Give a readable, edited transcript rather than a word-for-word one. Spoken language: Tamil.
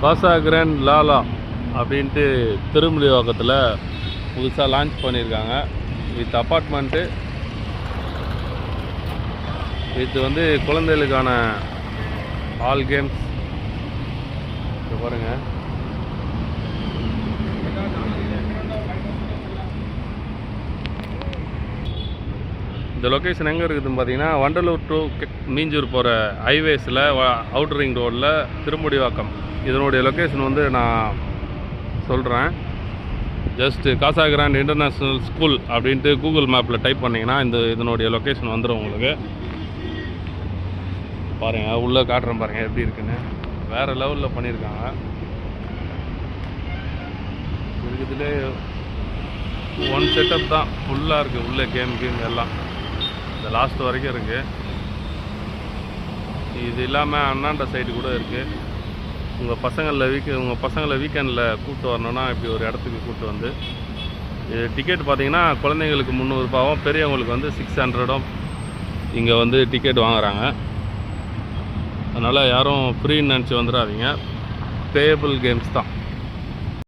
காசா கிராண்ட் லாலா அப்படின்ட்டு திருமுலிவாக்கத்தில் புதுசாக லான்ச் பண்ணியிருக்காங்க. வித் அப்பார்ட்மெண்ட்டு, இது வந்து குழந்தைகளுக்கான ஆல் கேம்ஸ். இப்போ பாருங்கள், இந்த லொக்கேஷன் எங்கே இருக்குதுன்னு பார்த்தீங்கன்னா, வண்டலூர் டு மீஞ்சூர் போகிற ஹைவேஸில் அவுட்டர் ரிங் ரோடில் திருமுடிவாக்கம். இதனுடைய லொக்கேஷன் வந்து நான் சொல்கிறேன். ஜஸ்ட்டு காசா கிராண்ட் இன்டர்நேஷ்னல் ஸ்கூல் அப்படின்ட்டு கூகுள் மேப்பில் டைப் பண்ணிங்கன்னா இதனுடைய லொக்கேஷன் வந்துடும் உங்களுக்கு. பாருங்கள், உள்ளே காட்டுறேன் பாருங்கள் எப்படி இருக்குன்னு. வேறு லெவலில் பண்ணியிருக்காங்க. இருக்குதுலே ஒன் செட்டப் தான், ஃபுல்லாக இருக்குது. உள்ளே கேம் எல்லாம் இந்த லாஸ்ட் வரைக்கும் இருக்குது. இது இல்லாமல் அண்ணாண்ட சைடு கூட இருக்குது. உங்கள் பசங்களை வீக்கெண்டில் கூப்பிட்டு வரணுன்னா இப்படி ஒரு இடத்துக்கு கூப்பிட்டு வந்து, இது டிக்கெட் பார்த்தீங்கன்னா குழந்தைங்களுக்கு 300 ரூபாவும், பெரியவங்களுக்கு வந்து 600 இங்கே வந்து டிக்கெட் வாங்குறாங்க. அதனால் யாரும் ஃப்ரீன்னு நினச்சி வந்துடாதீங்க. பேயபிள் கேம்ஸ் தான்.